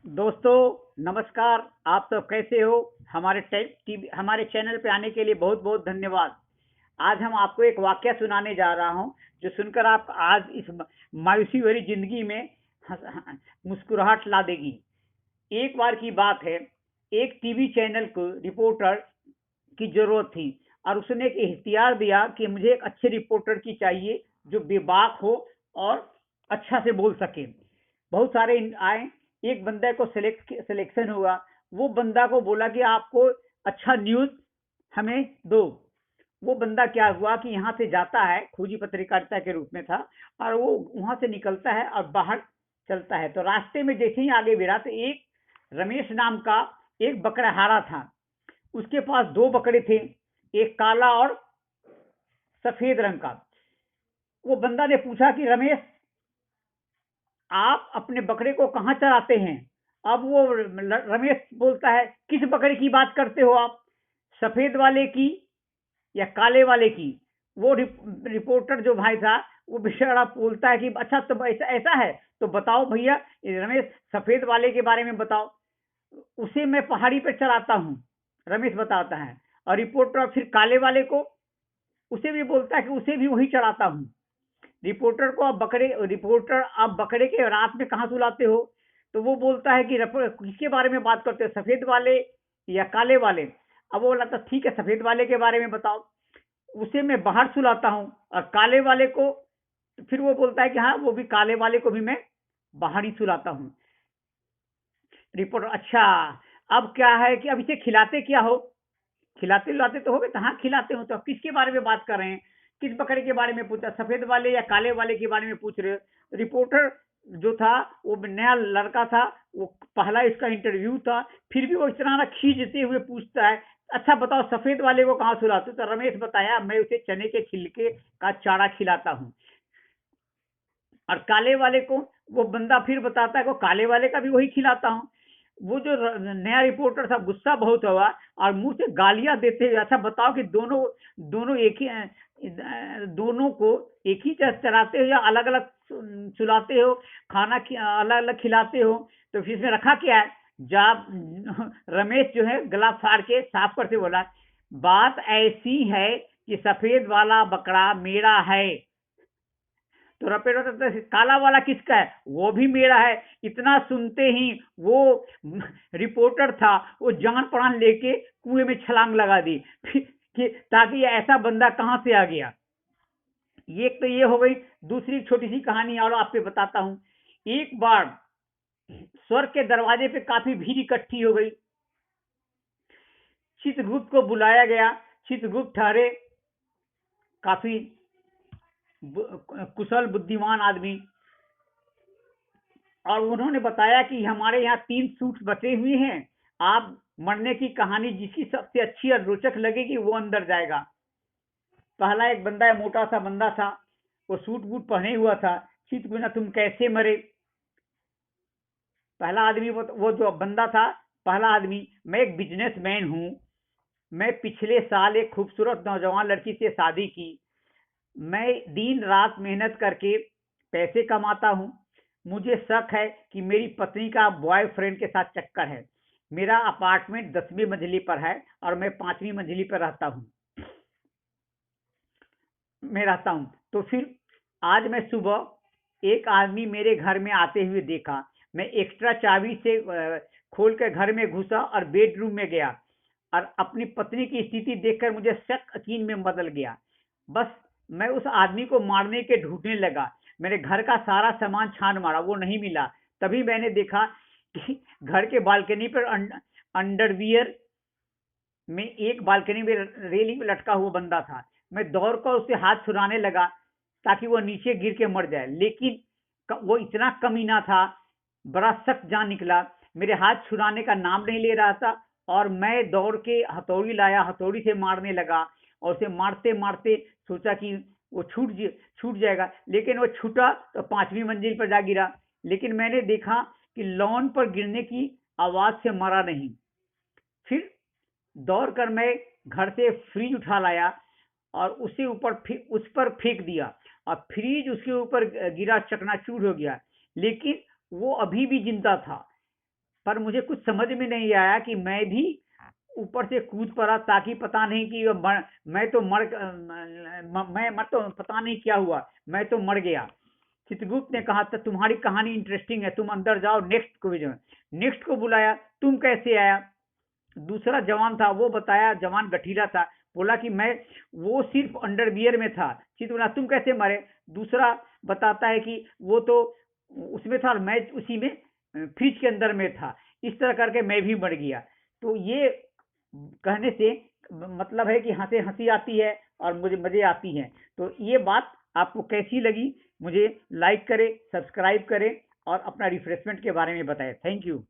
दोस्तों नमस्कार। आप सब कैसे हो? हमारे चैनल पे आने के लिए बहुत बहुत धन्यवाद। आज हम आपको एक वाकया सुनाने जा रहा हूं जो सुनकर आप आज इस मायूसी भरी जिंदगी में मुस्कुराहट ला देगी। एक बार की बात है, एक टीवी चैनल को रिपोर्टर की जरूरत थी और उसने एक इख्तियार दिया कि मुझे एक अच्छे रिपोर्टर की चाहिए जो बेबाक हो और अच्छा से बोल सके। बहुत सारे आए, एक बंदे को सिलेक्शन हुआ। वो बंदा को बोला कि आपको अच्छा न्यूज हमें दो। वो बंदा क्या हुआ कि यहाँ से जाता है, खोजी पत्रकारिता के रूप में था, और वो वहां से निकलता है और बाहर चलता है। तो रास्ते में जैसे ही आगे बढ़ा तो एक रमेश नाम का एक बकराहारा था। उसके पास दो बकरे थे, एक काला और सफेद रंग का। वो बंदा ने पूछा कि रमेश, आप अपने बकरे को कहाँ चराते हैं? अब वो रमेश बोलता है, किस बकरे की बात करते हो आप, सफेद वाले की या काले वाले की? वो रिपोर्टर जो भाई था वो बेचारा बोलता है कि अच्छा, तो ऐसा ऐसा है तो बताओ भैया, रमेश सफेद वाले के बारे में बताओ। उसे मैं पहाड़ी पर चराता हूँ, रमेश बताता है। और रिपोर्टर फिर काले वाले को, उसे भी बोलता है कि उसे भी वही चढ़ाता हूँ। रिपोर्टर, आप बकरे के रात में कहाँ सुलाते हो? तो वो बोलता है कि किसके बारे में बात करते हो, सफेद वाले या काले वाले? अब वो बोला, तो ठीक है, सफेद वाले के बारे में बताओ। उसे मैं बाहर सुलाता हूँ, और काले वाले को, फिर वो बोलता है कि हाँ, वो भी काले वाले को भी मैं बाहर ही सुलाता हूँ। रिपोर्टर, अच्छा, अब क्या है कि अब इसे खिलाते क्या हो? खिलाते लाते तो हो गए, तो हाँ खिलाते हो। तो अब किसके बारे में बात कर रहे हैं? किस बकरे के बारे में पूछा, सफेद वाले या काले वाले के बारे में पूछ रहे हो? रिपोर्टर जो था वो नया लड़का था, वो पहला इसका इंटरव्यू था, फिर भी वो इस तरह खींचते हुए पूछता है, अच्छा बताओ, सफेद वाले को कहाँ सुलाते हो? तो रमेश बताया, मैं उसे चने के छिलके का चारा खिलाता हूँ। और काले वाले को, वो बंदा फिर बताता है, को काले वाले का भी वही खिलाता हूँ। वो जो नया रिपोर्टर था, गुस्सा बहुत हुआ और मुंह से गालियां देते हुए, अच्छा बताओ कि दोनों दोनों एक ही दोनों को एक ही चराते हो या अलग अलग सुलाते हो, खाना अलग अलग खिलाते हो? तो फिर इसमें रखा क्या है? जब रमेश जो है गला फाड़ के साफ करते बोला, बात ऐसी है कि सफेद वाला बकरा मेरा है। तो रपेट होता, काला वाला किसका है? वो भी मेरा है। इतना सुनते ही वो रिपोर्टर था, वो जान प्राण लेके कुएं में छलांग लगा दी कि ताकि ये ऐसा बंदा कहां से आ गया। ये तो ये हो गई। दूसरी छोटी सी कहानी और आपको बताता हूं। एक बार स्वर्ग के दरवाजे पे काफी भीड़ इकट्ठी हो गई। चित्रगुप्त को बुलाया गया। चित्रगुप्त ठहरे, काफी कुशल बुद्धिमान आदमी, और उन्होंने बताया कि हमारे यहाँ 3 सूट बचे हुए हैं। आप मरने की कहानी जिसकी सबसे अच्छी और रोचक लगेगी वो अंदर जाएगा। पहला एक बंदा है, मोटा सा बंदा था, वो सूट बूट पहने हुआ था। चित गुना, तुम कैसे मरे? पहला आदमी, वो जो बंदा था, पहला आदमी, मैं एक बिजनेसमैन हूँ। मैं पिछले साल एक खूबसूरत नौजवान लड़की से शादी की। मैं दिन रात मेहनत करके पैसे कमाता हूँ। मुझे शक है कि मेरी पत्नी का बॉयफ्रेंड के साथ चक्कर है। मेरा अपार्टमेंट 10वीं मंजिली पर है और मैं 5वीं मंजिली पर रहता हूँ। तो फिर आज मैं सुबह एक आदमी मेरे घर में आते हुए देखा। मैं एक्स्ट्रा चाबी से खोल कर घर में घुसा और बेडरूम में गया, और अपनी पत्नी की स्थिति देखकर मुझे शक यकीन में बदल गया। बस मैं उस आदमी को मारने के ढूंढने लगा। मैंने घर का सारा सामान छान मारा, वो नहीं मिला। तभी मैंने देखा कि घर के बालकनी पर अंडरवियर में, एक बालकनी में रेलिंग में लटका हुआ बंदा था। मैं दौड़ कर उससे हाथ छुड़ाने लगा ताकि वो नीचे गिर के मर जाए, लेकिन वो इतना कमीना था, बड़ा सख्त जान निकला। मेरे हाथ छुड़ाने का नाम नहीं ले रहा था, और मैं दौड़ के हथौड़ी लाया, हथौड़ी से मारने लगा, और उसे मारते मारते सोचा कि वो छूट जाएगा, लेकिन वो छूटा तो 5वीं मंजिल पर जा गिरा। लेकिन मैंने देखा कि लॉन पर गिरने की आवाज से मरा नहीं। फिर दौड़ कर मैं घर से फ्रिज उठा लाया और उस पर फेंक दिया, और फ्रिज उसके ऊपर गिरा, चकनाचूर हो गया। लेकिन वो अभी भी जिंदा था। पर मुझे कुछ समझ में नहीं आया कि मैं भी ऊपर से कूद पड़ा, ताकि पता नहीं कि मैं तो मैं तो पता नहीं क्या हुआ, मैं तो मर गया। चित्रगुप्त ने कहा था तुम्हारी कहानी इंटरेस्टिंग है, तुम अंदर जाओ, नेक्स्ट को भेजो। नेक्स्ट को बुलाया, तुम कैसे आया? दूसरा जवान था, वो बताया, जवान गठीला था, बोला कि मैं वो सिर्फ अंडरवियर में था। चित्र तुम कैसे मरे? दूसरा बताता है कि वो तो उसमें था और मैं उसी में फ्रिज के अंदर में था, इस तरह करके मैं भी मर गया। तो ये कहने से मतलब है कि हंसे हंसी आती है और मुझे मजे आती हैं। तो ये बात आपको कैसी लगी, मुझे लाइक करें, सब्सक्राइब करें और अपना रिफ्रेशमेंट के बारे में बताएं। Thank you.